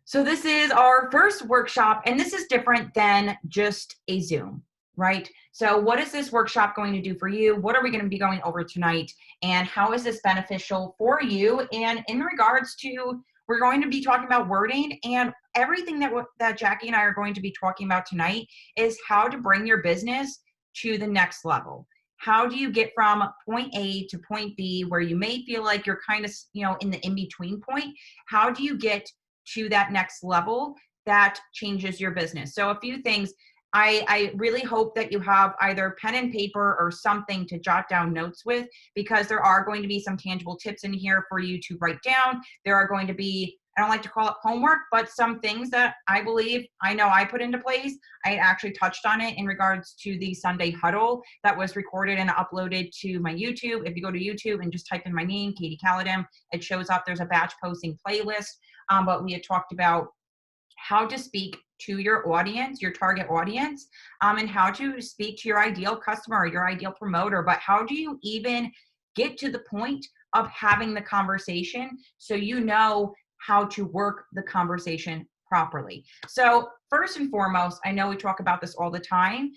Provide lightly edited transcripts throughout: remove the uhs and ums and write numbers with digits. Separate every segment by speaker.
Speaker 1: So this is our first workshop, and this is different than just a Zoom, right? So what is this workshop going to do for you? What are we going to be going over tonight? And how is this beneficial for you? And in regards to, we're going to be talking about wording, and everything that Jackie and I are going to be talking about tonight is how to bring your business to the next level. How do you get from point A to point B, where you may feel like you're kind of, in the in-between point? How do you get to that next level that changes your business? So a few things. I really hope that you have either pen and paper or something to jot down notes with, because there are going to be some tangible tips in here for you to write down. There are going to be, I don't like to call it homework, but some things that I know I put into place. I actually touched on it in regards to the Sunday huddle that was recorded and uploaded to my YouTube. If you go to YouTube and just type in my name, Katie Calladim, it shows up. There's a batch posting playlist. But we had talked about how to speak to your audience, your target audience, and how to speak to your ideal customer, your ideal promoter. But how do you even get to the point of having the conversation so you know how to work the conversation properly? So first and foremost, I know we talk about this all the time.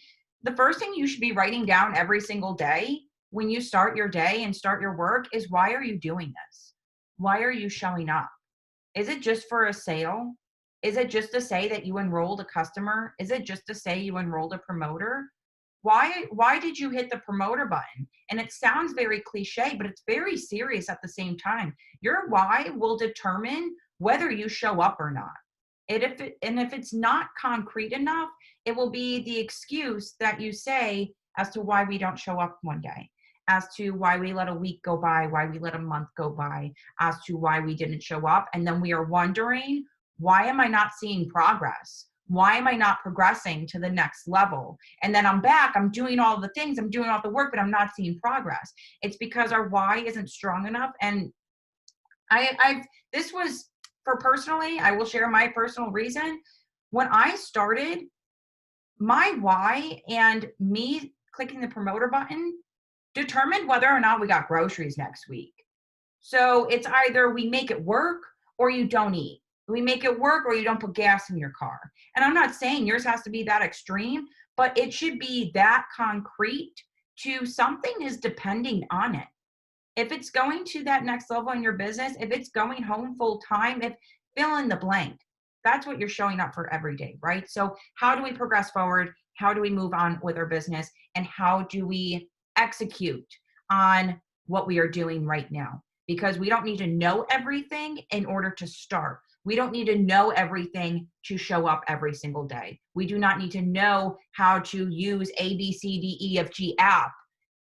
Speaker 1: The first thing you should be writing down every single day when you start your day and start your work is, why are you doing this? Why are you showing up? Is it just for a sale? Is it just to say that you enrolled a customer? Is it just to say you enrolled a promoter? Why did you hit the promoter button? And it sounds very cliche, but it's very serious at the same time. Your why will determine whether you show up or not. And if it's not concrete enough, it will be the excuse that you say as to why we don't show up one day, as to why we let a week go by, why we let a month go by, as to why we didn't show up. And then we are wondering, why am I not seeing progress? Why am I not progressing to the next level? And then I'm back, I'm doing all the things, I'm doing all the work, but I'm not seeing progress. It's because our why isn't strong enough. And this was for personally, I will share my personal reason. When I started, my why and me clicking the promoter button determined whether or not we got groceries next week. So it's either we make it work or you don't eat. We make it work or you don't put gas in your car. And I'm not saying yours has to be that extreme, but it should be that concrete to something is depending on it. If it's going to that next level in your business, if it's going home full time, if fill in the blank, that's what you're showing up for every day, right? So how do we progress forward? How do we move on with our business? And how do we execute on what we are doing right now? Because we don't need to know everything in order to start. We don't need to know everything to show up every single day. We do not need to know how to use A, B, C, D, E, F, G app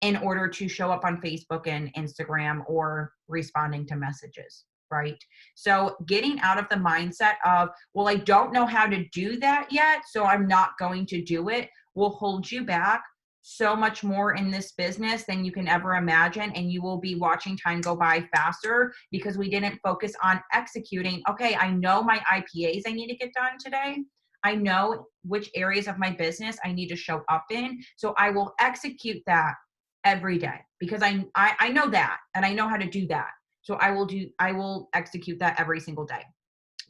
Speaker 1: in order to show up on Facebook and Instagram or responding to messages, right? So getting out of the mindset of, well, I don't know how to do that yet, so I'm not going to do it, will hold you back so much more in this business than you can ever imagine. And you will be watching time go by faster because we didn't focus on executing. Okay, I know my IPAs I need to get done today. I know which areas of my business I need to show up in. So I will execute that every day because I know that and I know how to do that. So I will execute that every single day.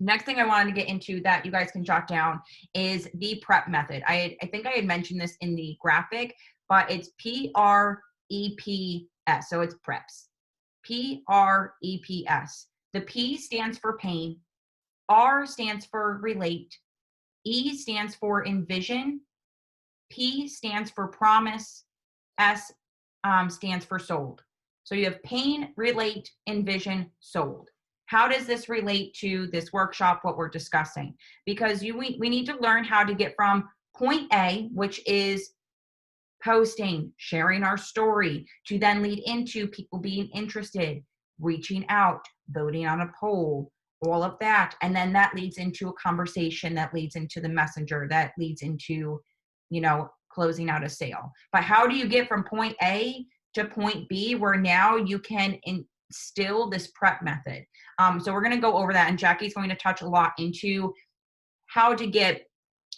Speaker 1: Next thing I wanted to get into that you guys can jot down is the prep method. I think I had mentioned this in the graphic, but it's PREPS. So it's preps. PREPS. The P stands for pain. R stands for relate. E stands for envision. P stands for promise. S stands for sold. So you have pain, relate, envision, sold. How does this relate to this workshop, what we're discussing? Because we need to learn how to get from point A, which is posting, sharing our story, to then lead into people being interested, reaching out, voting on a poll, all of that. And then that leads into a conversation, that leads into the messenger, that leads into, closing out a sale. But how do you get from point A to point B where now you can instill this prep method? So we're going to go over that, and Jackie's going to touch a lot into how to get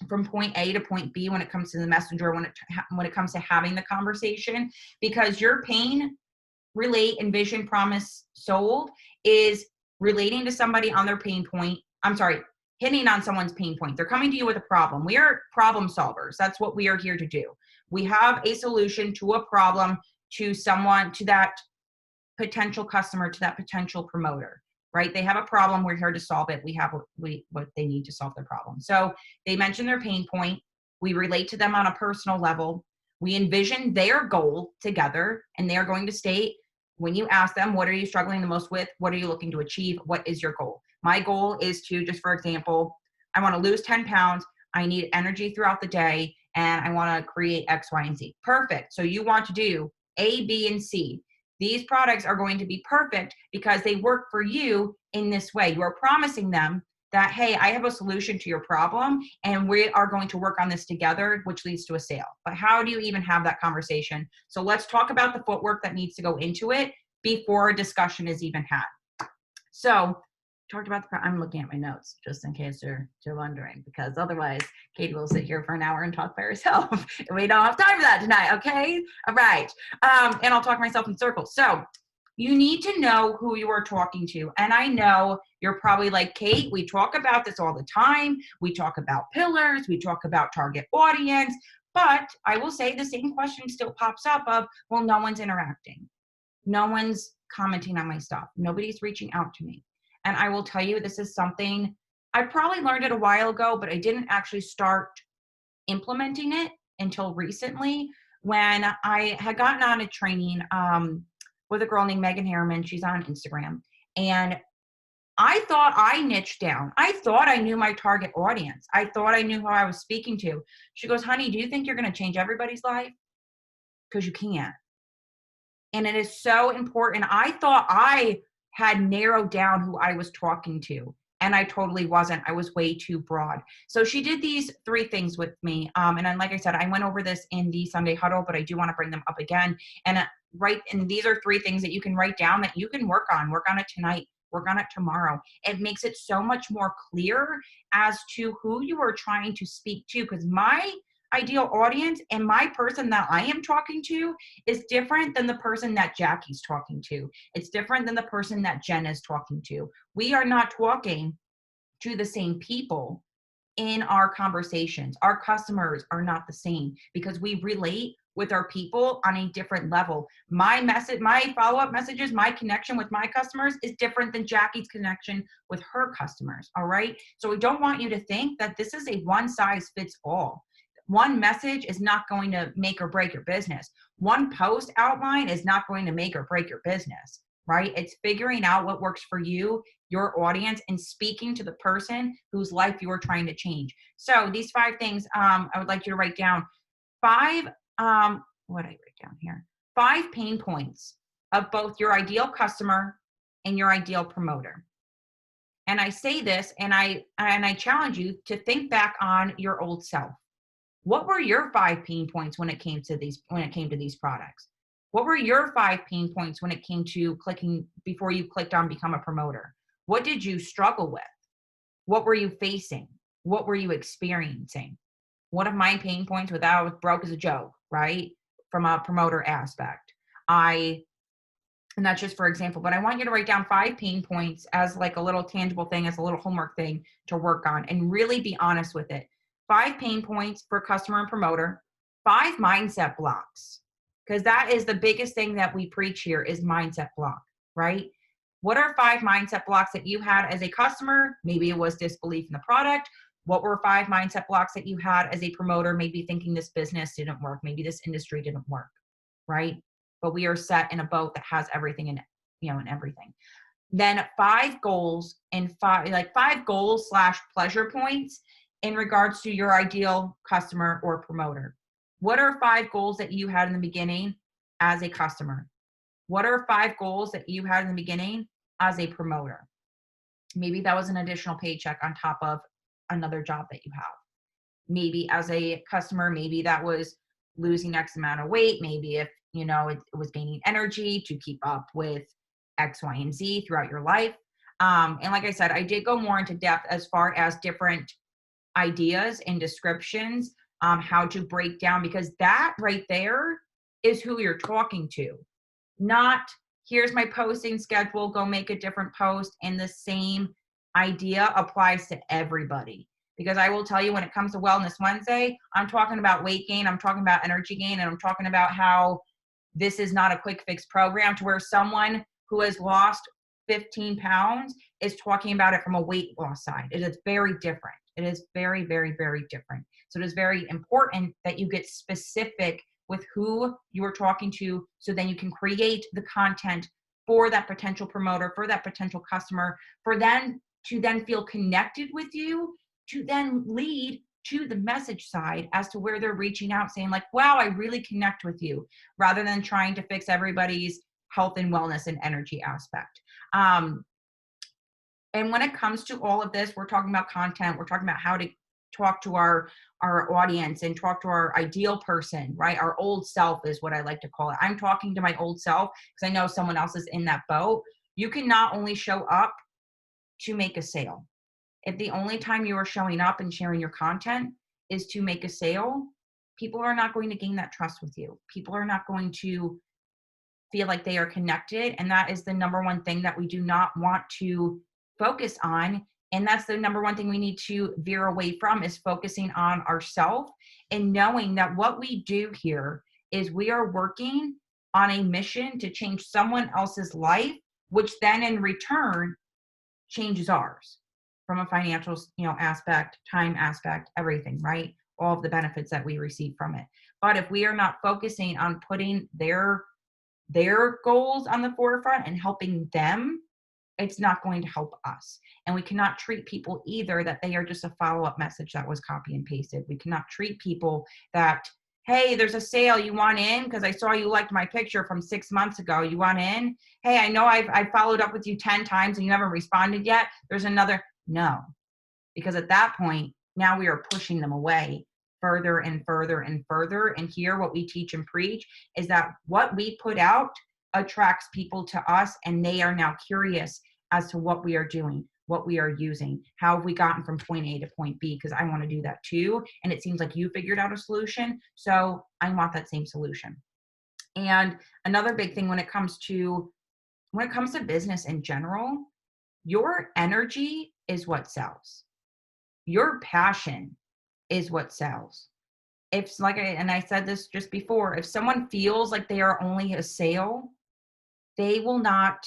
Speaker 1: from point A to point B when it comes to the messenger, when it comes to having the conversation, because your pain, relate, envision, promise, sold is relating to somebody on their pain point. I'm sorry, hitting on someone's pain point. They're coming to you with a problem. We are problem solvers. That's what we are here to do. We have a solution to a problem, to someone, to that potential customer, to that potential promoter, right? They have a problem. We're here to solve it. We have what they need to solve their problem. So they mention their pain point. We relate to them on a personal level. We envision their goal together, and they are going to state, when you ask them, what are you struggling the most with? What are you looking to achieve? What is your goal? My goal is to, just for example, I want to lose 10 pounds. I need energy throughout the day, and I want to create X, Y, and Z. Perfect. So you want to do A, B, and C. These products are going to be perfect because they work for you in this way. You are promising them that, hey, I have a solution to your problem, and we are going to work on this together, which leads to a sale. But how do you even have that conversation? So let's talk about the footwork that needs to go into it before a discussion is even had. So talked about I'm looking at my notes just in case you're wondering, because otherwise Katie will sit here for an hour and talk by herself. And we don't have time for that tonight, okay? All right. And I'll talk myself in circles. So you need to know who you are talking to. And I know you're probably like, Kate, we talk about this all the time. We talk about pillars. We talk about target audience. But I will say the same question still pops up of, well, no one's interacting. No one's commenting on my stuff. Nobody's reaching out to me. And I will tell you, this is something I probably learned it a while ago, but I didn't actually start implementing it until recently, when I had gotten on a training with a girl named Megan Harriman. She's on Instagram. And I thought I niched down. I thought I knew my target audience. I thought I knew who I was speaking to. She goes, honey, do you think you're going to change everybody's life? Because you can't. And it is so important. I thought I had narrowed down who I was talking to, and I totally wasn't. I was way too broad. So she did these 3 things with me. And then, like I said, I went over this in the Sunday huddle, but I do want to bring them up again. And and these are 3 things that you can write down that you can work on it tonight, work on it tomorrow. It makes it so much more clear as to who you are trying to speak to, because my ideal audience and my person that I am talking to is different than the person that Jackie's talking to. It's different than the person that Jen is talking to. We are not talking to the same people in our conversations. Our customers are not the same because we relate with our people on a different level. My message, my follow-up messages, my connection with my customers is different than Jackie's connection with her customers. All right. So we don't want you to think that this is a one size fits all. One message is not going to make or break your business. One post outline is not going to make or break your business, right? It's figuring out what works for you, your audience, and speaking to the person whose life you are trying to change. So these 5 things, I would like you to write down 5, what did I write down here? 5 pain points of both your ideal customer and your ideal promoter. And I say this, and I challenge you to think back on your old self. What were your 5 pain points when it came to these products? What were your 5 pain points when it came to clicking before you clicked on become a promoter? What did you struggle with? What were you facing? What were you experiencing? One of my pain points was that I was broke as a joke, right? From a promoter aspect. And that's just for example, but I want you to write down 5 pain points as like a little tangible thing, as a little homework thing to work on, and really be honest with it. 5 pain points for customer and promoter, 5 mindset blocks, because that is the biggest thing that we preach here is mindset block, right? What are 5 mindset blocks that you had as a customer? Maybe it was disbelief in the product. What were 5 mindset blocks that you had as a promoter? Maybe thinking this business didn't work. Maybe this industry didn't work, right? But we are set in a boat that has everything in it, and everything. Then 5 goals and 5 goals / pleasure points in regards to your ideal customer or promoter. What are 5 goals that you had in the beginning as a customer? What are 5 goals that you had in the beginning as a promoter? Maybe that was an additional paycheck on top of another job that you have. Maybe as a customer, maybe that was losing X amount of weight. Maybe if, it was gaining energy to keep up with X, Y, and Z throughout your life. And like I said, I did go more into depth as far as different ideas and descriptions, how to break down, because that right there is who you're talking to. Not, here's my posting schedule, go make a different post in the same idea applies to everybody. Because I will tell you, when it comes to Wellness Wednesday, I'm talking about weight gain, I'm talking about energy gain, and I'm talking about how this is not a quick fix program, to where someone who has lost 15 pounds is talking about it from a weight loss side. It is very different. It is very, very, very different. So it is very important that you get specific with who you are talking to, so then you can create the content for that potential promoter, for that potential customer, for them to then feel connected with you, to then lead to the message side as to where they're reaching out saying like, wow, I really connect with you, rather than trying to fix everybody's health and wellness and energy aspect. And when it comes to all of this, we're talking about content, we're talking about how to talk to our audience and talk to our ideal person, right? Our old self is what I like to call it. I'm talking to my old self because I know someone else is in that boat. You can not only show up to make a sale. If the only time you are showing up and sharing your content is to make a sale, people are not going to gain that trust with you. People are not going to feel like they are connected. And that is the number one thing that we do not want to focus on. And that's the number one thing we need to veer away from, is focusing on ourselves and knowing that what we do here is we are working on a mission to change someone else's life, which then in return changes ours from a financial, aspect, time aspect, everything, right? All of the benefits that we receive from it. But if we are not focusing on putting their goals on the forefront and helping them, it's not going to help us. And we cannot treat people either that they are just a follow-up message that was copy and pasted. We cannot treat people that, hey, there's a sale, you want in? Because I saw you liked my picture from 6 months ago. You want in? Hey, I know I've followed up with you 10 times and you haven't responded yet. There's another. No. Because at that point, now we are pushing them away further and further and further. And here, what we teach and preach is that what we put out attracts people to us, and they are now curious as to what we are doing, what we are using, how have we gotten from point A to point B, because I want to do that too. And it seems like you figured out a solution, so I want that same solution. And another big thing when it comes to business in general, your energy is what sells. Your passion is what sells. If, and I said this just before, if someone feels like they are only a sale, they will not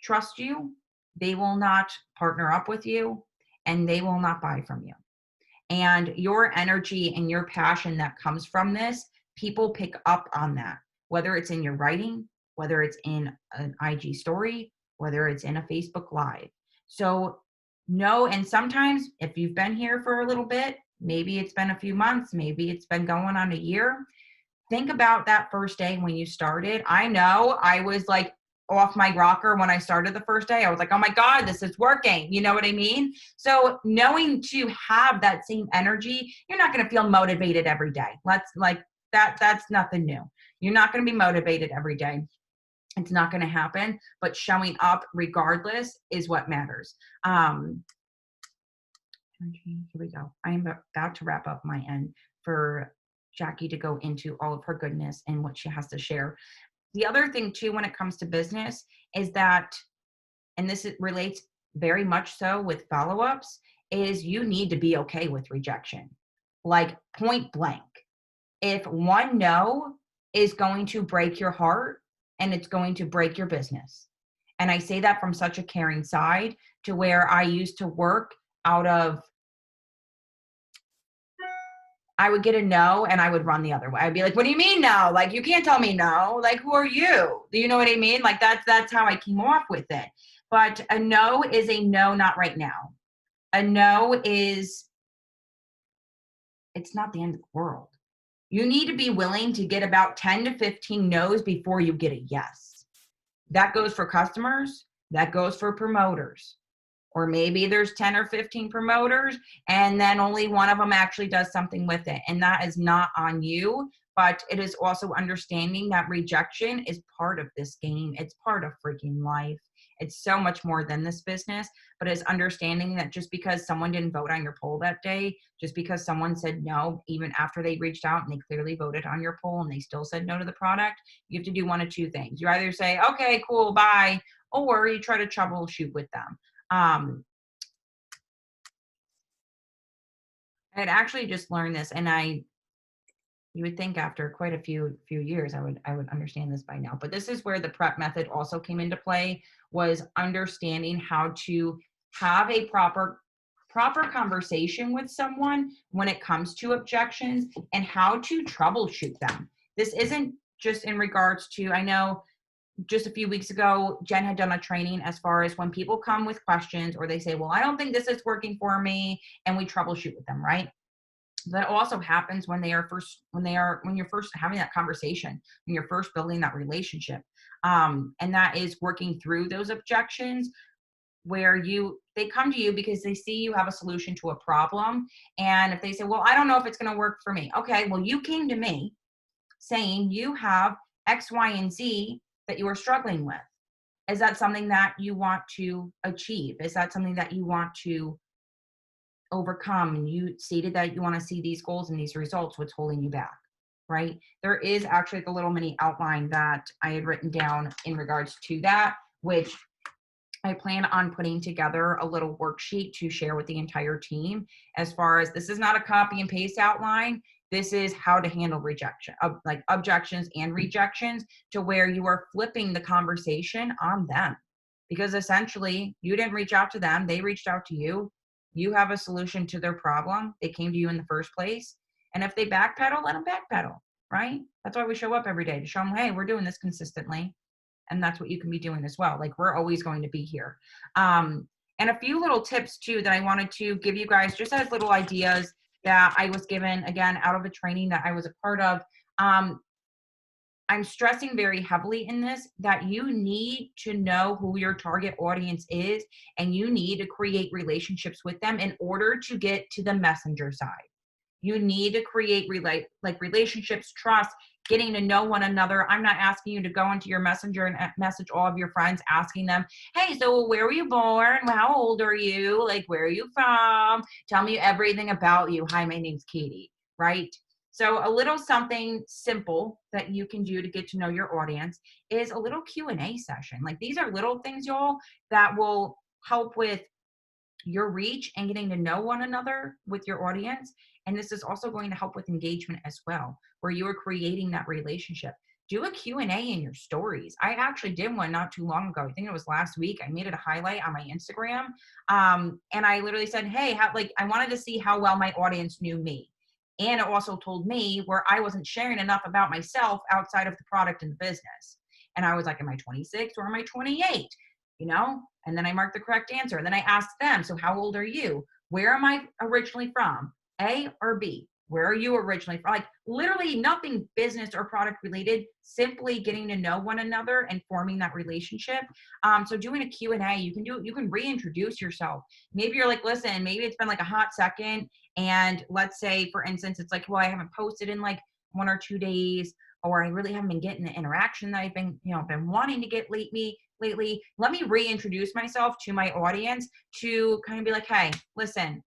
Speaker 1: trust you, they will not partner up with you, and they will not buy from you. And your energy and your passion that comes from this, people pick up on that, whether it's in your writing, whether it's in an IG story, whether it's in a Facebook Live. So no, and sometimes if you've been here for a little bit, maybe it's been a few months, maybe it's been going on a year, think about that first day when you started. I know I was like off my rocker when I started the first day. I was like, oh my God, this is working. You know what I mean? So knowing to have that same energy, you're not going to feel motivated every day. That's nothing new. You're not going to be motivated every day. It's not going to happen, but showing up regardless is what matters. Here we go. I am about to wrap up my end for Jackie to go into all of her goodness and what she has to share. The other thing too, when it comes to business, is that, and this relates very much so with follow-ups, is you need to be okay with rejection. Like point blank. If one no is going to break your heart and it's going to break your business. And I say that from such a caring side, to where I used to work out of, I would get a no and I would run the other way. I'd be like, what do you mean no? Like, you can't tell me no. Like, who are you? Do you know what I mean? Like, that's how I came off with it. But a no is a no, not right now. A no is, it's not the end of the world. You need to be willing to get about 10 to 15 no's before you get a yes. That goes for customers. That goes for promoters. Or maybe there's 10 or 15 promoters and then only one of them actually does something with it. And that is not on you, but it is also understanding that rejection is part of this game. It's part of freaking life. It's so much more than this business, but it's understanding that just because someone didn't vote on your poll that day, just because someone said no, even after they reached out and they clearly voted on your poll and they still said no to the product, you have to do one of two things. You either say, okay, cool, bye, or you try to troubleshoot with them. I had actually just learned this, and you would think after quite a few years I would understand this by now. But this is where the prep method also came into play, was understanding how to have a proper conversation with someone when it comes to objections and how to troubleshoot them. This isn't just in regards to, I know just a few weeks ago, Jen had done a training as far as when people come with questions or they say, well, I don't think this is working for me, and we troubleshoot with them, right? That also happens when you're first having that conversation, when you're first building that relationship. And that is working through those objections, where they come to you because they see you have a solution to a problem. And if they say, well, I don't know if it's going to work for me. Okay, well, you came to me saying you have X, Y, and Z that you are struggling with. Is that something that you want to achieve? Is that something that you want to overcome? And you stated that you want to see these goals and these results. What's holding you back? Right? There is actually the little mini outline that I had written down in regards to that, which I plan on putting together a little worksheet to share with the entire team. As far as, this is not a copy and paste outline. This is how to handle rejection, like objections and rejections, to where you are flipping the conversation on them. Because essentially, you didn't reach out to them, they reached out to you. You have a solution to their problem. They came to you in the first place. And if they backpedal, let them backpedal, right? That's why we show up every day, to show them, hey, we're doing this consistently. And that's what you can be doing as well. Like, we're always going to be here. And a few little tips too that I wanted to give you guys, just as little ideas that I was given, again, out of a training that I was a part of. I'm stressing very heavily in this that you need to know who your target audience is, and you need to create relationships with them in order to get to the messenger side. You need to create relationships, trust, getting to know one another. I'm not asking you to go into your messenger and message all of your friends, asking them, hey, so where were you born? How old are you? Like, where are you from? Tell me everything about you. Hi, my name's Katie, right? So a little something simple that you can do to get to know your audience is a little Q&A session. Like, these are little things, y'all, that will help with your reach and getting to know one another with your audience. And this is also going to help with engagement as well, where you are creating that relationship. Do a Q&A in your stories. I actually did one not too long ago. I think it was last week. I made it a highlight on my Instagram. And I literally said, hey, I wanted to see how well my audience knew me. And it also told me where I wasn't sharing enough about myself outside of the product and the business. And I was like, am I 26 or am I 28? You know? And then I marked the correct answer. And then I asked them, so how old are you? Where am I originally from? A or B? Where are you originally from? Like, literally nothing business or product related, simply getting to know one another and forming that relationship. So doing a Q&A, you can reintroduce yourself. Maybe you're like, listen, maybe it's been like a hot second. And let's say, for instance, it's like, well, I haven't posted in like 1 or 2 days, or I really haven't been getting the interaction that I've been wanting to get lately. Let me reintroduce myself to my audience to kind of be like, hey, listen,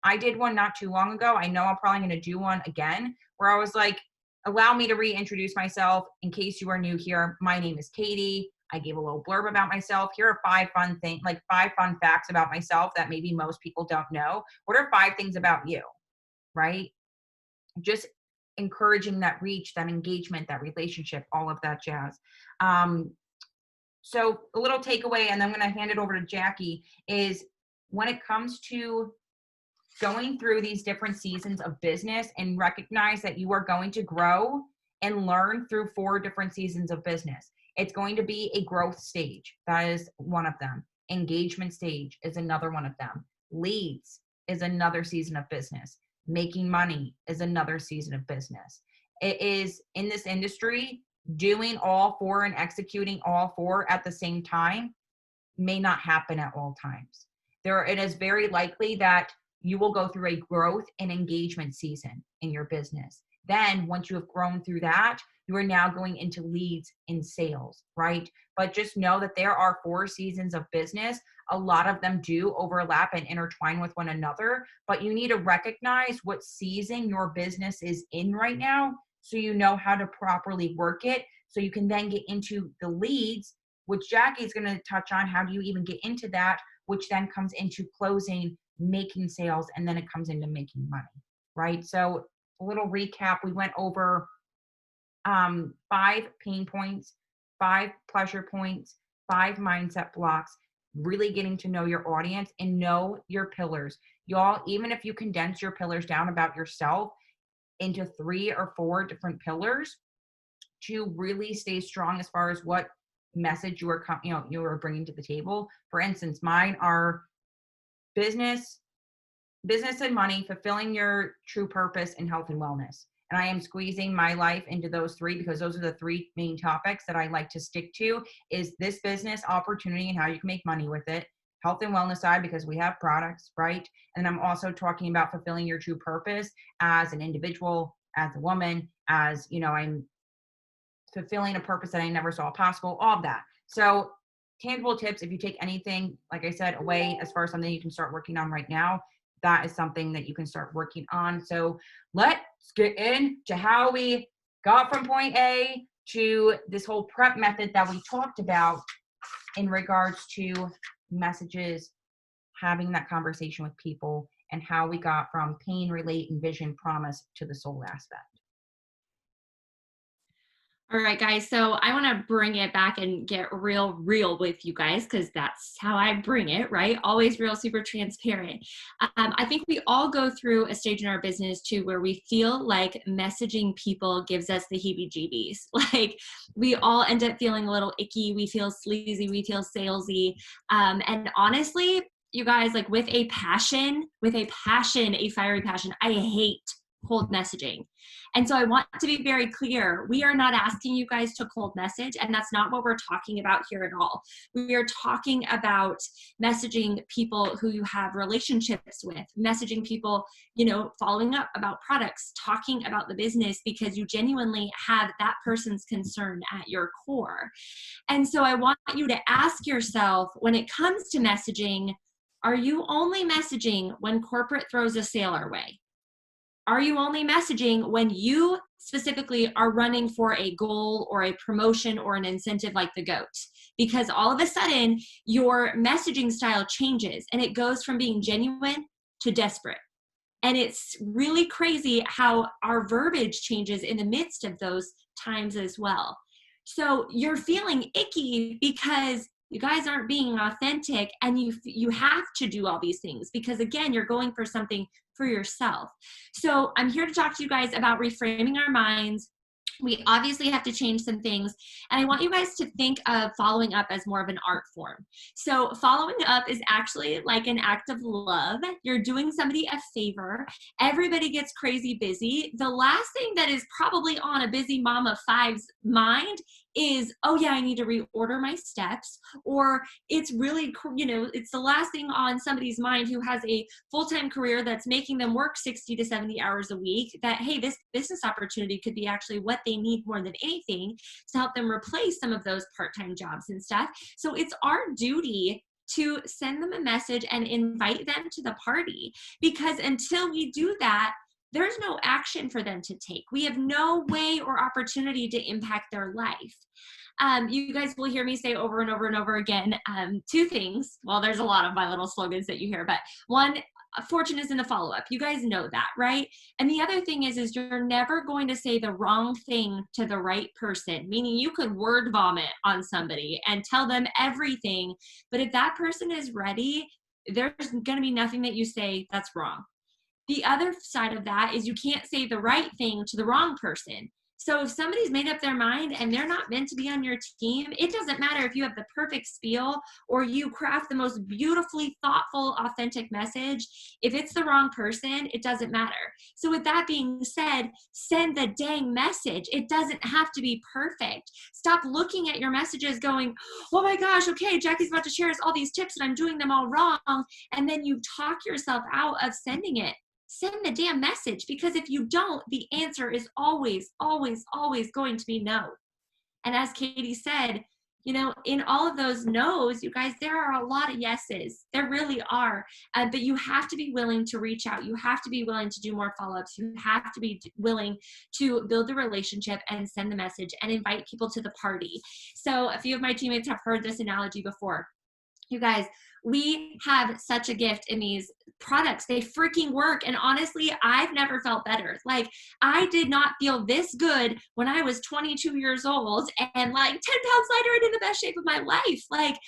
Speaker 1: I did one not too long ago. I know I'm probably going to do one again, where I was like, allow me to reintroduce myself. In case you are new here, my name is Katie. I gave a little blurb about myself. Here are 5 fun facts about myself that maybe most people don't know. What are 5 things about you, right? Just encouraging that reach, that engagement, that relationship, all of that jazz. So a little takeaway, and I'm going to hand it over to Jackie, is when it comes to going through these different seasons of business, and recognize that you are going to grow and learn through 4 different seasons of business. It's going to be a growth stage. That is one of them. Engagement stage is another one of them. Leads is another season of business. Making money is another season of business. It is, in this industry, doing all 4 and executing all 4 at the same time may not happen at all times. It is very likely that you will go through a growth and engagement season in your business. Then once you have grown through that, you are now going into leads and sales, right? But just know that there are 4 seasons of business. A lot of them do overlap and intertwine with one another, but you need to recognize what season your business is in right now, so you know how to properly work it, so you can then get into the leads, which Jackie's going to touch on. How do you even get into that, which then comes into closing making sales, and then it comes into making money, right? So a little recap, we went over 5 pain points, 5 pleasure points, 5 mindset blocks, really getting to know your audience and know your pillars. Y'all, even if you condense your pillars down about yourself into 3 or 4 different pillars to really stay strong as far as what message you are bringing to the table. For instance, mine are business and money, fulfilling your true purpose, and health and wellness. And I am squeezing my life into those 3 because those are the 3 main topics that I like to stick to, is this business opportunity and how you can make money with it. Health and wellness side, because we have products, right? And I'm also talking about fulfilling your true purpose as an individual, as a woman, as, I'm fulfilling a purpose that I never saw possible, all of that. So tangible tips, if you take anything, like I said, away as far as something you can start working on right now, that is something that you can start working on. So let's get into how we got from point A to this whole prep method that we talked about in regards to messages, having that conversation with people, and how we got from pain, relate, and vision, promise to the soul aspect.
Speaker 2: All right, guys. So I want to bring it back and get real with you guys, because that's how I bring it, right? Always real, super transparent. I think we all go through a stage in our business too where we feel like messaging people gives us the heebie-jeebies. Like we all end up feeling a little icky. We feel sleazy. We feel salesy. And honestly, you guys, like with a fiery passion, I hate cold messaging. And so I want to be very clear. We are not asking you guys to cold message, and that's not what we're talking about here at all. We are talking about messaging people who you have relationships with, messaging people, following up about products, talking about the business because you genuinely have that person's concern at your core. And so I want you to ask yourself, when it comes to messaging, are you only messaging when corporate throws a sale our way? Are you only messaging when you specifically are running for a goal or a promotion or an incentive like the GOAT? Because all of a sudden, your messaging style changes and it goes from being genuine to desperate. And it's really crazy how our verbiage changes in the midst of those times as well. So you're feeling icky because you guys aren't being authentic, and you have to do all these things because, again, you're going for something for yourself. So I'm here to talk to you guys about reframing our minds. We obviously have to change some things. And I want you guys to think of following up as more of an art form. So following up is actually like an act of love. You're doing somebody a favor. Everybody gets crazy busy. The last thing that is probably on a busy mom of five's mind is, oh yeah, I need to reorder my steps. Or it's really, it's the last thing on somebody's mind who has a full-time career that's making them work 60 to 70 hours a week, that, hey, this business opportunity could be actually what they need more than anything to help them replace some of those part-time jobs and stuff. So it's our duty to send them a message and invite them to the party, because until we do that, there's no action for them to take. We have no way or opportunity to impact their life. You guys will hear me say over and over and over again, 2 things. Well, there's a lot of my little slogans that you hear, but one, fortune is in the follow-up. You guys know that, right? And the other thing is you're never going to say the wrong thing to the right person, meaning you could word vomit on somebody and tell them everything, but if that person is ready, there's going to be nothing that you say that's wrong. The other side of that is you can't say the right thing to the wrong person. So if somebody's made up their mind and they're not meant to be on your team, it doesn't matter if you have the perfect spiel or you craft the most beautifully thoughtful, authentic message. If it's the wrong person, it doesn't matter. So with that being said, send the dang message. It doesn't have to be perfect. Stop looking at your messages going, oh my gosh, okay, Jackie's about to share us all these tips and I'm doing them all wrong. And then you talk yourself out of sending it. Send the damn message, because if you don't, the answer is always, always, always going to be no. And as Katie said, in all of those no's, you guys, there are a lot of yeses. There really are. But you have to be willing to reach out. You have to be willing to do more follow-ups. You have to be willing to build the relationship and send the message and invite people to the party. So a few of my teammates have heard this analogy before. You guys, we have such a gift in these products. They freaking work. And honestly, I've never felt better. Like, I did not feel this good when I was 22 years old and like 10 pounds lighter and in the best shape of my life. Like,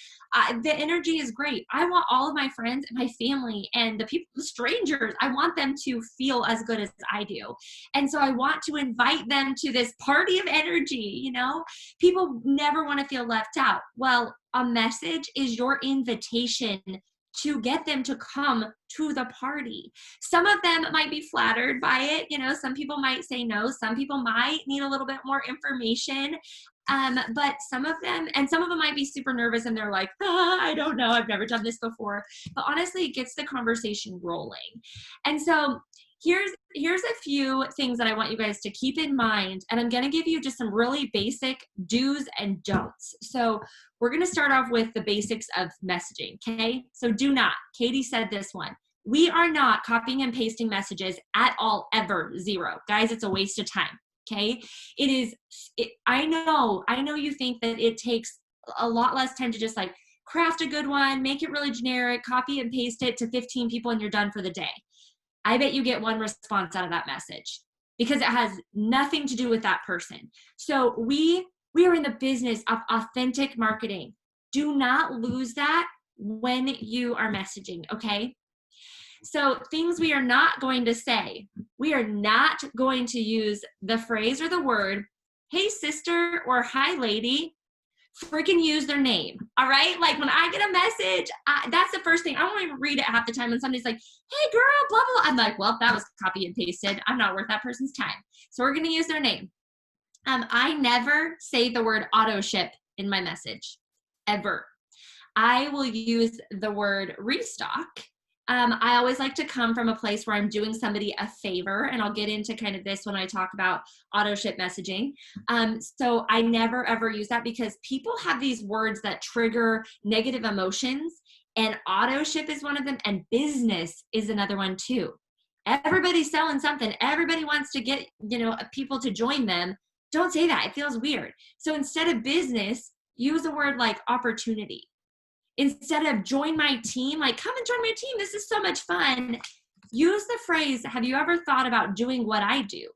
Speaker 2: the energy is great. I want all of my friends and my family and the people, the strangers, I want them to feel as good as I do. And so I want to invite them to this party of energy. You know, people never want to feel left out. Well, a message is your invitation to get them to come to the party. Some of them might be flattered by it. You know, some people might say no. Some people might need a little bit more information. But some of them might be super nervous and they're like, I don't know. I've never done this before. But honestly, it gets the conversation rolling. And so here's a few things that I want you guys to keep in mind. And I'm going to give you just some really basic do's and don'ts. So we're going to start off with the basics of messaging. Okay. So do not, Katie said this one. We are not copying and pasting messages at all, ever, zero. Guys, it's a waste of time. Okay. I know you think that it takes a lot less time to just like craft a good one, make it really generic, copy and paste it to 15 people and you're done for the day. I bet you get one response out of that message because it has nothing to do with that person. So we are in the business of authentic marketing. Do not lose that when you are messaging, okay? So things we are not going to say. We are not going to use the phrase or the word, hey sister or hi lady. Freaking use their name. All right. Like when I get a message, that's the first thing. I won't even read it half the time when somebody's like, hey girl, blah, blah, blah. I'm like, well, that was copy and pasted. I'm not worth that person's time. So we're going to use their name. I never say the word auto ship in my message ever. I will use the word restock. I always like to come from a place where I'm doing somebody a favor, and I'll get into kind of this when I talk about auto ship messaging. So I never ever use that because people have these words that trigger negative emotions, and auto ship is one of them, and business is another one too. Everybody's selling something. Everybody wants to get, people to join them. Don't say that. It feels weird. So instead of business, use a word like opportunity. Instead of join my team, like come and join my team. This is so much fun. Use the phrase, have you ever thought about doing what I do?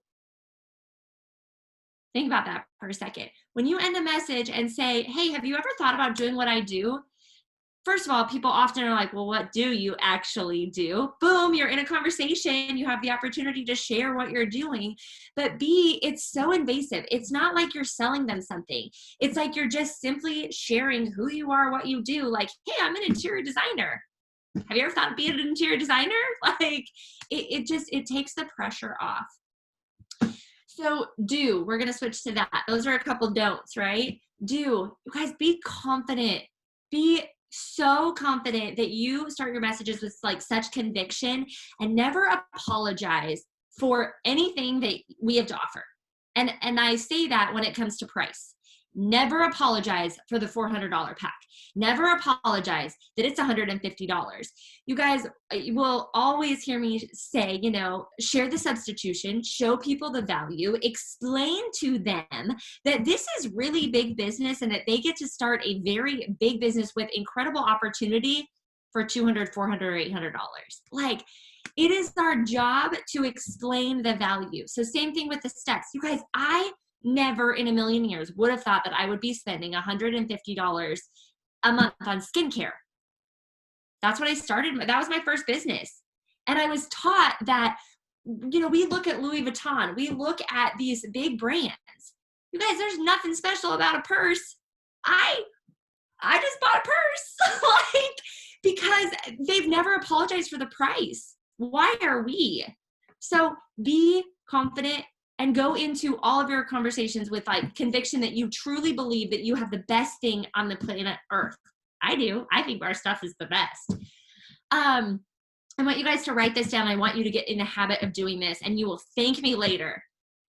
Speaker 2: Think about that for a second. When you end a message and say, hey, have you ever thought about doing what I do? First of all, people often are like, well, what do you actually do? Boom, you're in a conversation. You have the opportunity to share what you're doing. But B, it's so invasive. It's not like you're selling them something. It's like you're just simply sharing who you are, what you do. Like, hey, I'm an interior designer. Have you ever thought of being an interior designer? Like, it takes the pressure off. So we're going to switch to that. Those are a couple don'ts, right? You guys, be confident. Be so confident that you start your messages with like such conviction, and never apologize for anything that we have to offer. And I say that when it comes to price. Never apologize for the $400 pack. Never apologize that it's $150. You guys will always hear me say, share the substitution, show people the value, explain to them that this is really big business and that they get to start a very big business with incredible opportunity for $200, $400, or $800. Like, it is our job to explain the value. So same thing with the steps. You guys, I never in a million years would have thought that I would be spending $150 a month on skincare. That's what I started. That was my first business. And I was taught that, we look at Louis Vuitton. We look at these big brands. You guys, there's nothing special about a purse. I just bought a purse. Because they've never apologized for the price. Why are we? So be confident and go into all of your conversations with like conviction that you truly believe that you have the best thing on the planet Earth. I do. I think our stuff is the best. I want you guys to write this down. I want you to get in the habit of doing this, and you will thank me later.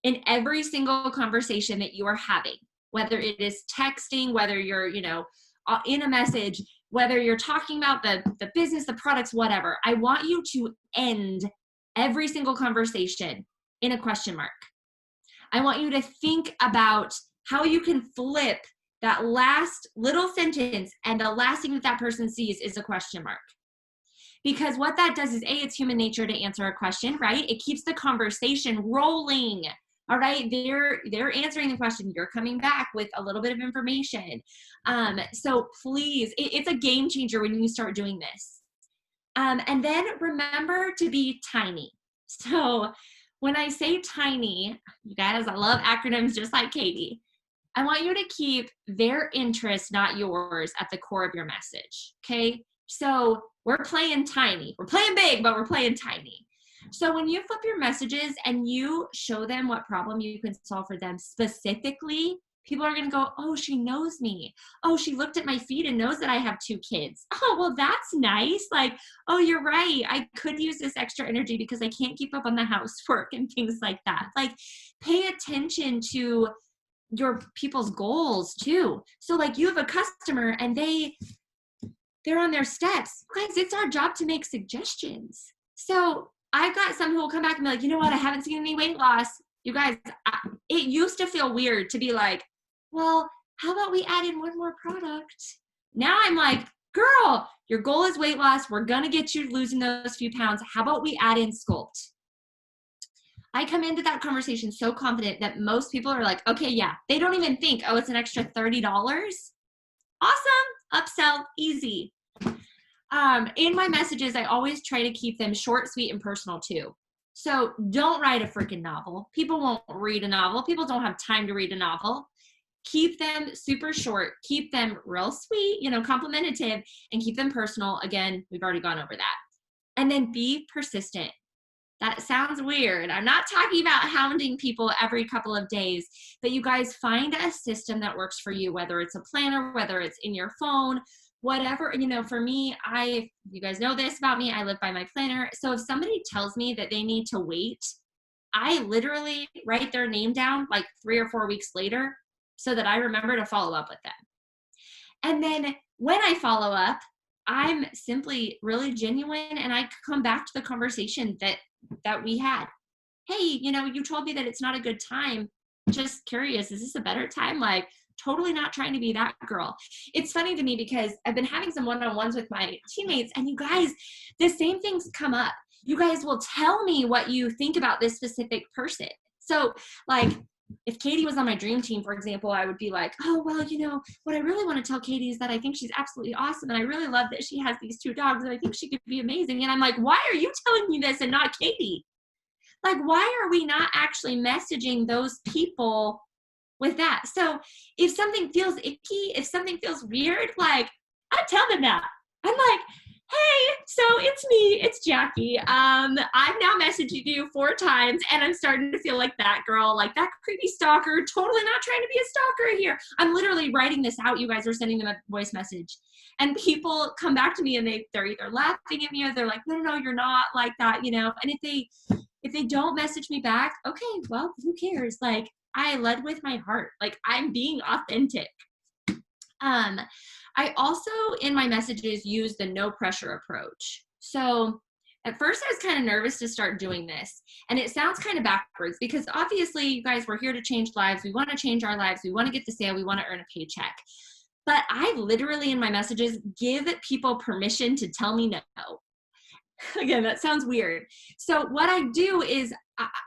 Speaker 2: In every single conversation that you are having, whether it is texting, whether you're, in a message, whether you're talking about the business, the products, whatever, I want you to end every single conversation in a question mark. I want you to think about how you can flip that last little sentence, and the last thing that that person sees is a question mark. Because what that does is, A, it's human nature to answer a question, right? It keeps the conversation rolling. All right, they're answering the question. You're coming back with a little bit of information. So please, it's a game changer when you start doing this. And then remember to be tiny. So when I say tiny, you guys, I love acronyms just like Katie. I want you to keep their interest, not yours, at the core of your message. Okay, so we're playing tiny. We're playing big, but we're playing tiny. So when you flip your messages and you show them what problem you can solve for them specifically, people are going to go, oh, she knows me. Oh, she looked at my feed and knows that I have 2 kids. Oh, well, that's nice. Like, oh, you're right. I could use this extra energy because I can't keep up on the housework and things like that. Like, pay attention to your people's goals too. So like, you have a customer and they're on their steps. Guys, it's our job to make suggestions. So I've got some who will come back and be like, you know what? I haven't seen any weight loss. You guys, it used to feel weird to be like, well, how about we add in one more product? Now I'm like, girl, your goal is weight loss. We're going to get you losing those few pounds. How about we add in Sculpt? I come into that conversation so confident that most people are like, okay, yeah. They don't even think, oh, it's an extra $30. Awesome. Upsell, easy. In my messages, I always try to keep them short, sweet, and personal too. So don't write a freaking novel. People won't read a novel. People don't have time to read a novel. Keep them super short. Keep them real sweet, complimentary, and keep them personal. Again, we've already gone over that. And then be persistent. That sounds weird. I'm not talking about hounding people every couple of days, but you guys find a system that works for you, whether it's a planner, whether it's in your phone, whatever. For me, you guys know this about me, I live by my planner. So if somebody tells me that they need to wait, I literally write their name down like 3 or 4 weeks later so that I remember to follow up with them. And then when I follow up, I'm simply really genuine, and I come back to the conversation that we had. Hey, you told me that it's not a good time. Just curious, is this a better time? Like, totally not trying to be that girl. It's funny to me because I've been having some one-on-ones with my teammates, and you guys, the same things come up. You guys will tell me what you think about this specific person. So like, if Katie was on my dream team, for example, I would be like, oh, well, what I really want to tell Katie is that I think she's absolutely awesome. And I really love that she has these 2 dogs, and I think she could be amazing. And I'm like, why are you telling me this and not Katie? Like, why are we not actually messaging those people with that? So if something feels icky, if something feels weird, like, I tell them that. I'm like, hey, so it's me, it's Jackie. I've now messaged you 4 times, and I'm starting to feel like that girl, like that creepy stalker, totally not trying to be a stalker here. I'm literally writing this out. You guys are sending them a voice message. And people come back to me, and they're either laughing at me, or they're like, no, you're not like that, And if they don't message me back, okay, well, who cares? Like, I led with my heart. Like, I'm being authentic. I also, in my messages, use the no pressure approach. So at first I was kind of nervous to start doing this, and it sounds kind of backwards because obviously, you guys, we're here to change lives. We want to change our lives. We want to get the sale. We want to earn a paycheck. But I literally, in my messages, give people permission to tell me no. Again, that sounds weird. So what I do is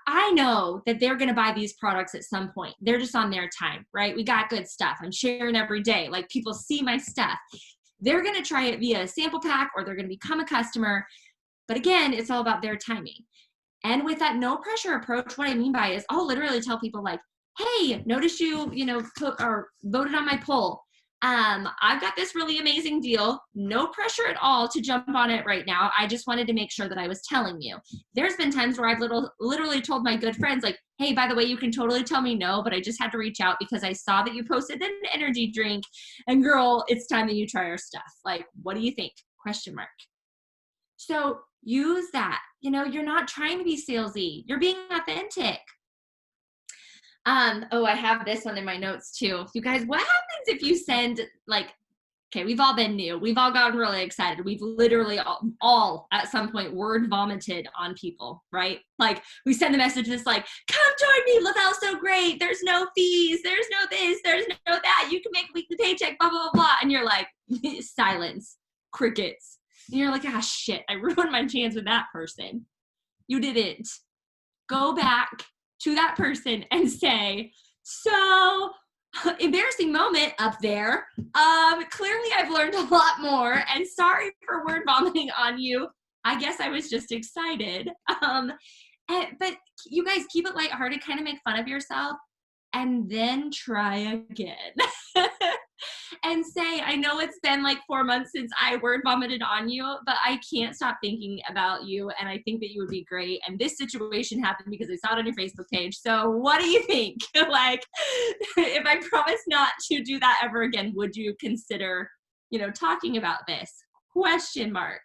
Speaker 2: I know that they're going to buy these products at some point. They're just on their time, right? We got good stuff. I'm sharing every day. Like, people see my stuff. They're going to try it via a sample pack, or they're going to become a customer. But again, it's all about their timing. And with that no pressure approach, what I mean by is I'll literally tell people like, hey, notice you put or voted on my poll. I've got this really amazing deal. No pressure at all to jump on it right now. I just wanted to make sure that I was telling you. There's been times where I've literally told my good friends like, hey, by the way, you can totally tell me no, but I just had to reach out because I saw that you posted an energy drink, and girl, it's time that you try our stuff. Like, what do you think? ? So use that. You're not trying to be salesy. You're being authentic. I have this one in my notes too. You guys, what happens if you send okay, we've all been new. We've all gotten really excited. We've literally all at some point word vomited on people, right? Like, we send the message that's like, come join me. Lavelle's so great. There's no fees. There's no this. There's no that. You can make a weekly paycheck, blah, blah, blah, blah. And you're like, silence, crickets. And you're like, ah, shit, I ruined my chance with that person. You didn't. Go back to that person and say, so embarrassing moment up there. Clearly I've learned a lot more, and sorry for word vomiting on you. I guess I was just excited. But you guys, keep it lighthearted, kind of make fun of yourself, and then try again. And say, I know it's been like 4 months since I word vomited on you, but I can't stop thinking about you, and I think that you would be great. And this situation happened because I saw it on your Facebook page. So what do you think? Like, if I promise not to do that ever again, would you consider, talking about this? Question mark.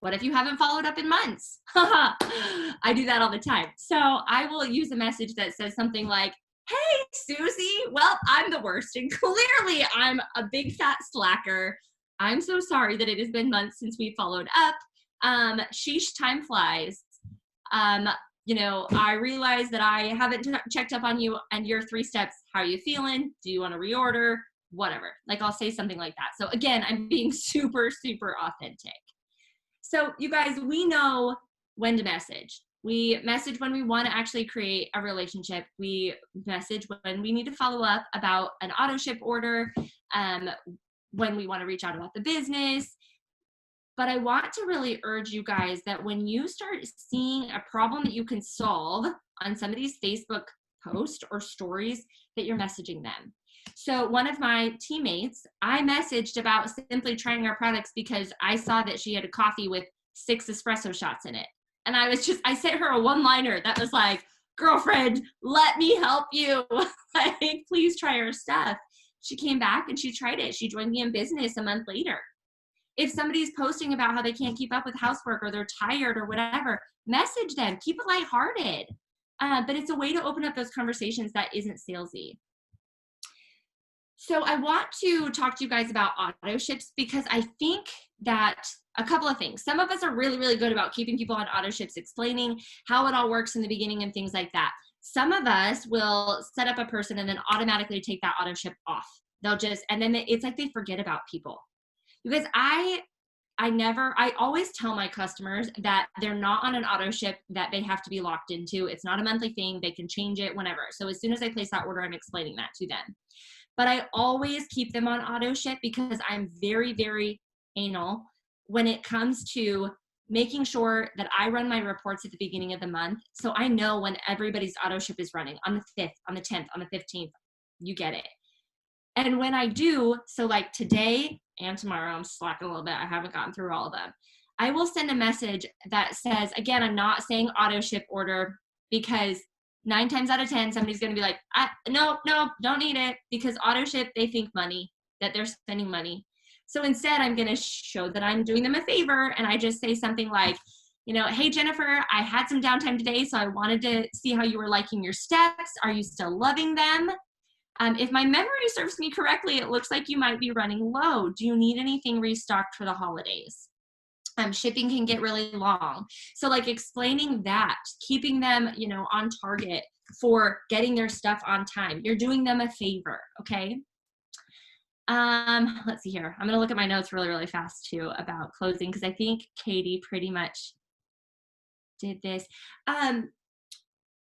Speaker 2: What if you haven't followed up in months? I do that all the time. So I will use a message that says something like, hey, Susie, well, I'm the worst, and clearly I'm a big fat slacker. I'm so sorry that it has been months since we followed up. Sheesh, time flies. I realize that I haven't checked up on you and your 3 steps. How are you feeling? Do you want to reorder? Whatever. Like, I'll say something like that. So again, I'm being super, super authentic. So you guys, we know when to message. We message when we want to actually create a relationship. We message when we need to follow up about an auto ship order, when we want to reach out about the business. But I want to really urge you guys that when you start seeing a problem that you can solve on some of these Facebook posts or stories, that you're messaging them. So one of my teammates, I messaged about simply trying our products because I saw that she had a coffee with 6 espresso shots in it. And I sent her a one-liner that was like, girlfriend, let me help you. Like, please try our stuff. She came back and she tried it. She joined me in business a month later. If somebody's posting about how they can't keep up with housework or they're tired or whatever, message them. Keep it lighthearted. But it's a way to open up those conversations that isn't salesy. So I want to talk to you guys about auto ships because I think that a couple of things. Some of us are really, really good about keeping people on auto ships, explaining how it all works in the beginning and things like that. Some of us will set up a person and then automatically take that auto ship off. And then it's like they forget about people. You guys, I always tell my customers that they're not on an auto ship that they have to be locked into. It's not a monthly thing. They can change it whenever. So as soon as I place that order, I'm explaining that to them. But I always keep them on auto ship because I'm very, very anal when it comes to making sure that I run my reports at the beginning of the month. So I know when everybody's auto ship is running on the 5th, on the 10th, on the 15th, you get it. And when I do, so like today and tomorrow, I'm slacking a little bit. I haven't gotten through all of them. I will send a message that says, again, I'm not saying auto ship order because 9 times out of 10, somebody's going to be like, no, don't need it, because auto ship, they think money, that they're spending money. So instead, I'm going to show that I'm doing them a favor. And I just say something like, hey, Jennifer, I had some downtime today, so I wanted to see how you were liking your steps. Are you still loving them? If my memory serves me correctly, it looks like you might be running low. Do you need anything restocked for the holidays? Shipping can get really long. So like explaining that, keeping them, on target for getting their stuff on time. You're doing them a favor, okay? Let's see here. I'm going to look at my notes really, really fast too about closing because I think Katie pretty much did this.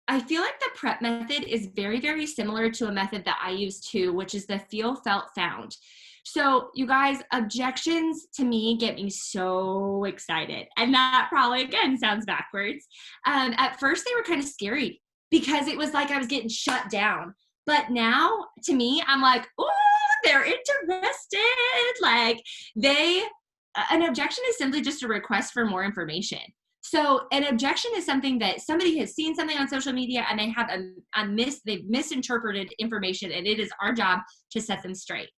Speaker 2: I feel like the prep method is very, very similar to a method that I use too, which is the feel, felt, found. So you guys, objections to me get me so excited. And that probably, again, sounds backwards. At first, they were kind of scary because it was like I was getting shut down. But now, to me, I'm like, oh, they're interested. Like an objection is simply just a request for more information. So an objection is something that somebody has seen something on social media and they have they've misinterpreted information, and it is our job to set them straight.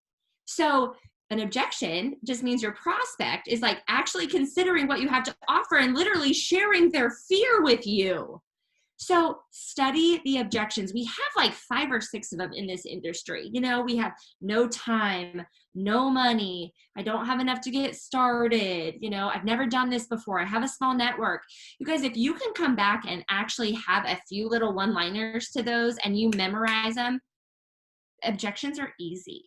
Speaker 2: So an objection just means your prospect is like actually considering what you have to offer and literally sharing their fear with you. So study the objections. We have like 5 or 6 of them in this industry. You know, we have no time, no money, I don't have enough to get started, you know, I've never done this before, I have a small network. You guys, if you can come back and actually have a few little one-liners to those and you memorize them, objections are easy.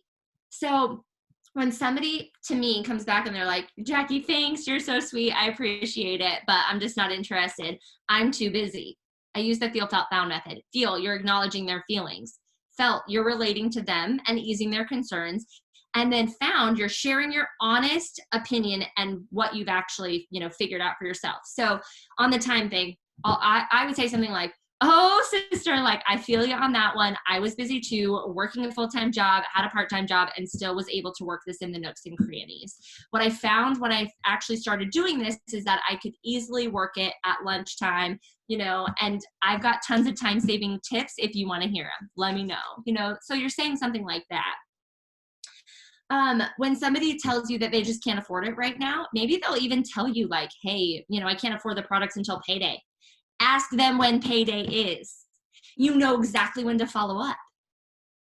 Speaker 2: So when somebody to me comes back and they're like, Jackie, thanks, you're so sweet, I appreciate it, but I'm just not interested, I'm too busy. I use the feel, felt, found method. Feel, you're acknowledging their feelings. Felt, you're relating to them and easing their concerns. And then found, you're sharing your honest opinion and what you've actually, you know, figured out for yourself. So on the time thing, I would say something like, oh, sister, like, I feel you on that one. I was busy too, working a full-time job, had a part-time job, and still was able to work this in the nooks and crannies. What I found when I actually started doing this is that I could easily work it at lunchtime, you know, and I've got tons of time-saving tips if you want to hear them. Let me know, you know. So you're saying something like that. When somebody tells you that they just can't afford it right now, maybe they'll even tell you like, hey, you know, I can't afford the products until payday. Ask them when payday is. You know exactly when to follow up.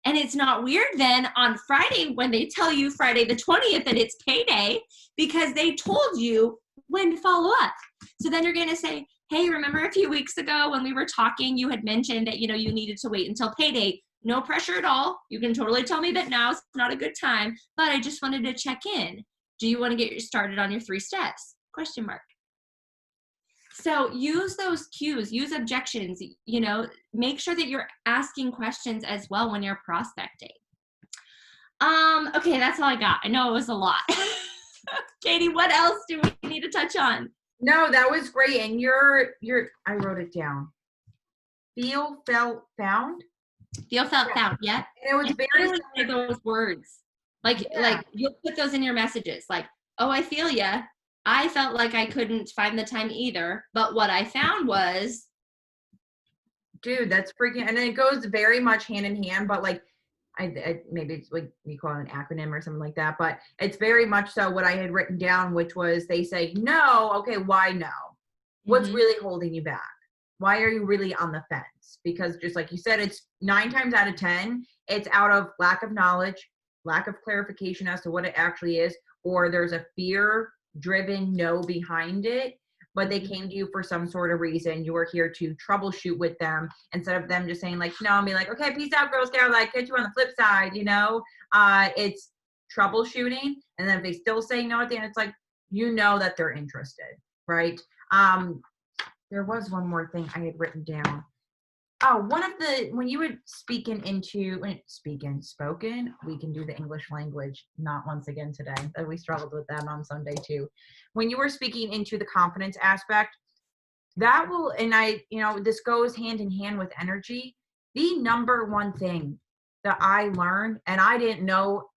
Speaker 2: And it's not weird then on Friday when they tell you Friday the 20th that it's payday because they told you when to follow up. So then you're going to say, hey, remember a few weeks ago when we were talking, you had mentioned that, you know, you needed to wait until payday. No pressure at all. You can totally tell me that now is not a good time, but I just wanted to check in. Do you want to get started on your 3 steps? Question mark. So use those cues, use objections, you know, make sure that you're asking questions as well when you're prospecting. Okay, that's all I got. I know it was a lot. Katie, what else do we need to touch on?
Speaker 1: No, that was great. And I wrote it down. Feel, felt, found.
Speaker 2: Feel, felt, found. Yeah.
Speaker 1: And it was very
Speaker 2: say those words. Like you'll put those in your messages. Like, oh, I feel ya. I felt like I couldn't find the time either, but what I found was,
Speaker 1: dude, that's freaking, and it goes very much hand in hand, but like, I maybe it's like you call it an acronym or something like that, but it's very much so what I had written down, which was they say, no, okay, why no? What's really holding you back? Why are you really on the fence? Because just like you said, it's 9 times out of 10, it's out of lack of knowledge, lack of clarification as to what it actually is, or there's a fear-driven no behind it, but they came to you for some sort of reason. You were here to troubleshoot with them instead of them just saying like, no, and be like, okay, peace out, Girl Scout, like, catch you on the flip side, you know? It's troubleshooting, and then if they still say no at the end, it's like, you know that they're interested, right? There was one more thing I had written down. Oh, when you would spoken, we can do the English language, not once again today. We struggled with that on Sunday too. When you were speaking into the confidence aspect, that will, and this goes hand in hand with energy. The number one thing that I learned, and I didn't know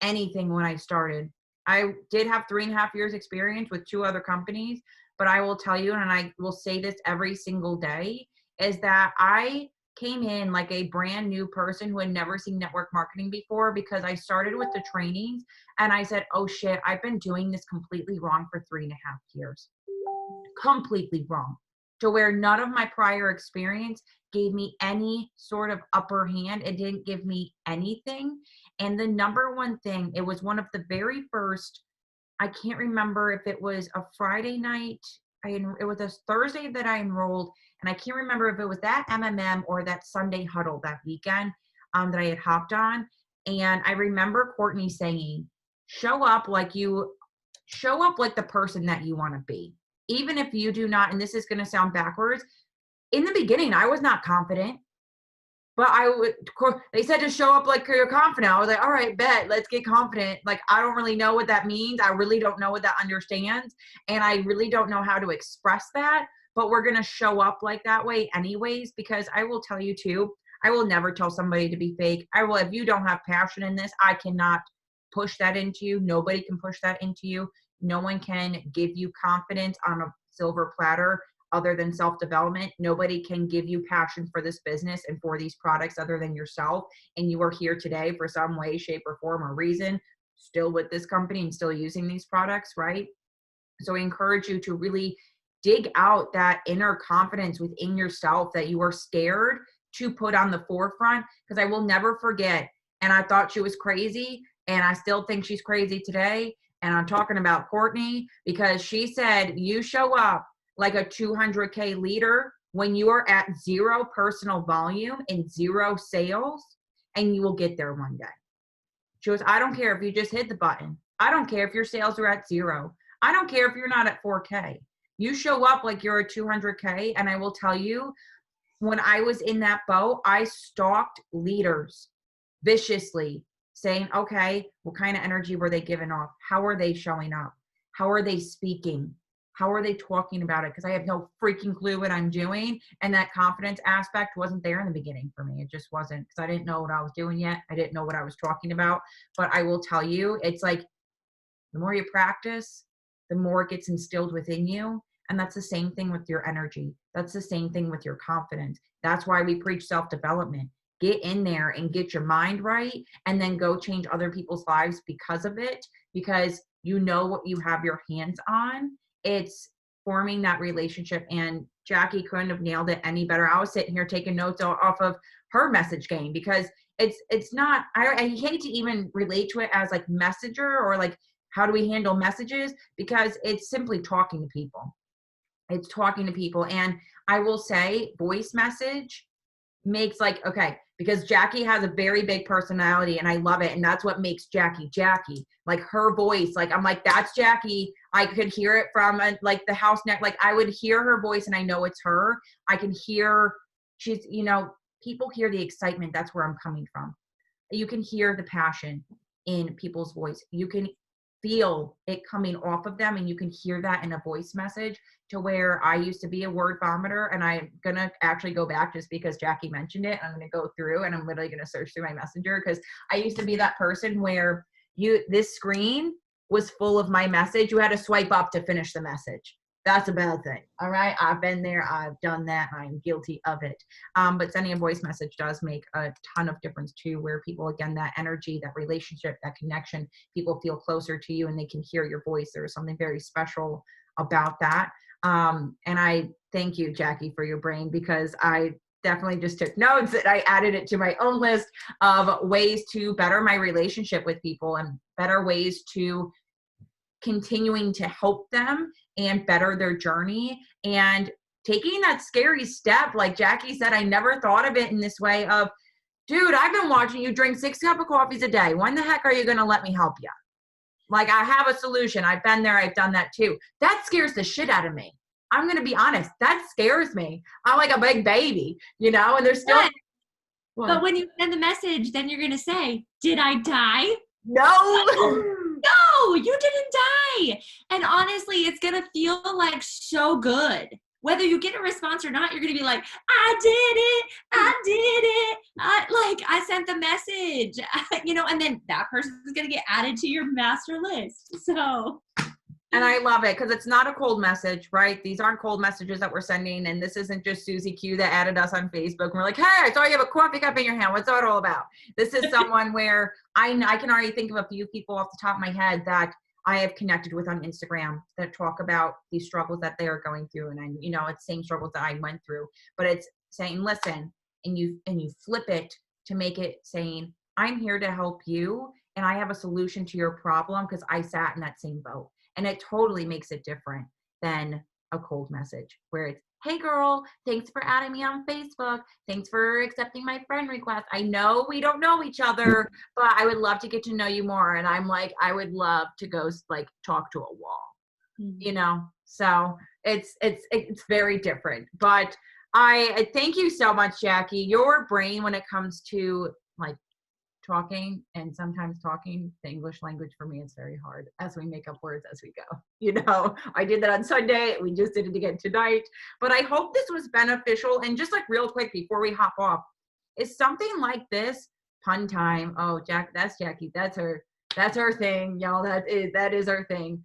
Speaker 1: anything when I started. I did have 3.5 years experience with 2 other companies, but I will tell you, and I will say this every single day, is that I came in like a brand new person who had never seen network marketing before, because I started with the trainings and I said, oh shit, I've been doing this completely wrong for 3.5 years. Completely wrong. To where none of my prior experience gave me any sort of upper hand. It didn't give me anything. And the number one thing, it was one of the very first, I can't remember if it was a Friday night, it was a Thursday that I enrolled, and I can't remember if it was that MMM or that Sunday huddle that weekend that I had hopped on. And I remember Courtney saying, show up like the person that you want to be. Even if you do not, and this is going to sound backwards, in the beginning, I was not confident, but they said to show up like you're confident. I was like, all right, bet, let's get confident. Like, I don't really know what that means. I really don't know what that understands. And I really don't know how to express that, but we're going to show up like that way anyways, because I will tell you too, I will never tell somebody to be fake. If you don't have passion in this, I cannot push that into you. Nobody can push that into you. No one can give you confidence on a silver platter other than self-development. Nobody can give you passion for this business and for these products other than yourself. And you are here today for some way, shape, or form or reason, still with this company and still using these products, right? So I encourage you to really dig out that inner confidence within yourself that you are scared to put on the forefront. Because I will never forget, and I thought she was crazy, and I still think she's crazy today. And I'm talking about Courtney, because she said, you show up like a 200K leader when you are at zero personal volume and zero sales, and you will get there one day. She goes, I don't care if you just hit the button. I don't care if your sales are at zero. I don't care if you're not at 4K. You show up like you're at 200K. And I will tell you, when I was in that boat, I stalked leaders viciously, saying, okay, what kind of energy were they giving off? How are they showing up? How are they speaking? How are they talking about it? Because I have no freaking clue what I'm doing. And that confidence aspect wasn't there in the beginning for me. It just wasn't, because I didn't know what I was doing yet. I didn't know what I was talking about. But I will tell you, it's like the more you practice, the more it gets instilled within you. And that's the same thing with your energy. That's the same thing with your confidence. That's why we preach self-development. Get in there and get your mind right, and then go change other people's lives because of it, because you know what you have your hands on. It's forming that relationship. And Jackie couldn't have nailed it any better. I was sitting here taking notes off of her message game, because it's not, I hate to even relate to it as like messenger or like how do we handle messages, because it's simply talking to people. It's talking to people. And I will say voice message makes like, okay, because Jackie has a very big personality and I love it. And that's what makes Jackie, Jackie, like her voice. Like, I'm like, that's Jackie. I could hear it from like the house next, like I would hear her voice and I know it's her. I can hear she's, you know, people hear the excitement. That's where I'm coming from. You can hear the passion in people's voice. You can feel it coming off of them, and you can hear that in a voice message, to where I used to be a word vomiter. And I'm going to actually go back just because Jackie mentioned it. I'm going to go through and I'm literally going to search through my messenger, because I used to be that person where this screen was full of my message. You had to swipe up to finish the message. That's a bad thing. All right. I've been there. I've done that. I'm guilty of it. But sending a voice message does make a ton of difference too, where people, again, that energy, that relationship, that connection, people feel closer to you and they can hear your voice. There's something very special about that. And I thank you, Jackie, for your brain, because I definitely just took notes and I added it to my own list of ways to better my relationship with people and better ways to continuing to help them and better their journey, and taking that scary step. Like Jackie said, I never thought of it in this way of, dude, I've been watching you drink 6 cups of coffees a day. When the heck are you going to let me help you? Like, I have a solution. I've been there. I've done that too. That scares the shit out of me. I'm going to be honest. That scares me. I'm like a big baby, you know, and there's still.
Speaker 2: But when you send the message, then you're going to say, did I die?
Speaker 1: No.
Speaker 2: No, you didn't die. And honestly, it's going to feel like so good. Whether you get a response or not, you're going to be like, I did it. I did it. I sent the message, you know, and then that person is going to get added to your master list. So.
Speaker 1: And I love it, because it's not a cold message, right? These aren't cold messages that we're sending. And this isn't just Susie Q that added us on Facebook. And we're like, hey, I saw you have a coffee cup in your hand. What's that all about? This is someone where I can already think of a few people off the top of my head that I have connected with on Instagram that talk about these struggles that they are going through. And I, you know, it's same struggles that I went through, but it's saying, listen, and you flip it to make it saying, I'm here to help you. And I have a solution to your problem, because I sat in that same boat. And it totally makes it different than a cold message where it's, hey girl, thanks for adding me on Facebook. Thanks for accepting my friend request. I know we don't know each other, but I would love to get to know you more. And I'm like, I would love to go like talk to a wall, you know? So it's very different, but I thank you so much, Jackie. Your brain, when it comes to like talking, and sometimes talking the English language, for me, it's very hard as we make up words as we go. You know, I did that on Sunday. We just did it again tonight. But I hope this was beneficial. And just like real quick before we hop off, is something like this pun time. Oh, that's Jackie. That's her thing, y'all. That is her thing.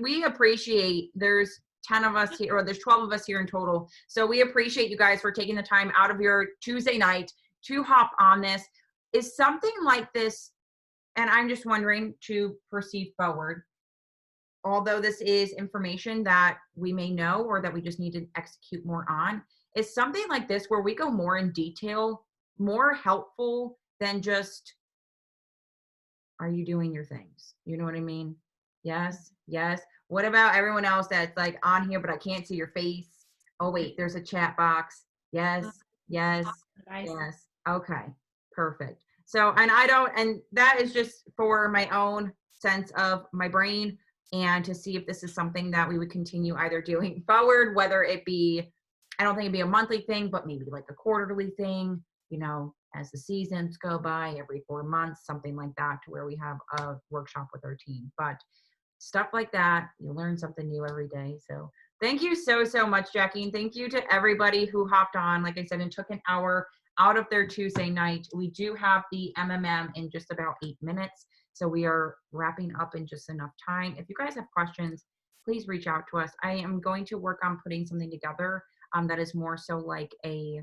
Speaker 1: We appreciate, there's 10 of us here, or there's 12 of us here in total. So we appreciate you guys for taking the time out of your Tuesday night to hop on this. Is something like this, and I'm just wondering to proceed forward, although this is information that we may know or that we just need to execute more on, is something like this where we go more in detail, more helpful than just, are you doing your things? You know what I mean? Yes, yes. What about everyone else that's like on here, but I can't see your face? Oh, wait, there's a chat box. Yes, yes,
Speaker 2: Guys.
Speaker 1: yes. Okay, perfect. So, and I don't, and that is just for my own sense of my brain and to see if this is something that we would continue either doing forward, whether it be, I don't think it'd be a monthly thing, but maybe like a quarterly thing, you know, as the seasons go by, every 4 months, something like that, to where we have a workshop with our team. But stuff like that, you learn something new every day. So thank you so, so much, Jackie. And thank you to everybody who hopped on, like I said, and took an hour out of their Tuesday night. We do have the MMM in just about 8 minutes. So we are wrapping up in just enough time. If you guys have questions, please reach out to us. I am going to work on putting something together that is more so like a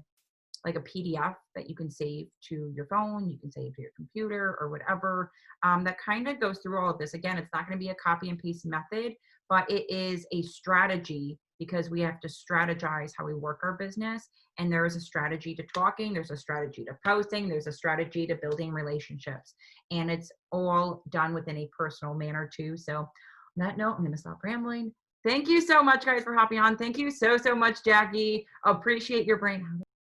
Speaker 1: PDF that you can save to your phone, you can save to your computer or whatever, that kind of goes through all of this. Again, it's not going to be a copy and paste method, but it is a strategy because we have to strategize how we work our business. And there is a strategy to talking, there's a strategy to posting, there's a strategy to building relationships. And it's all done within a personal manner too. So on that note, I'm going to stop rambling. Thank you so much, guys, for hopping on. Thank you so, so much, Jackie. Appreciate your brain.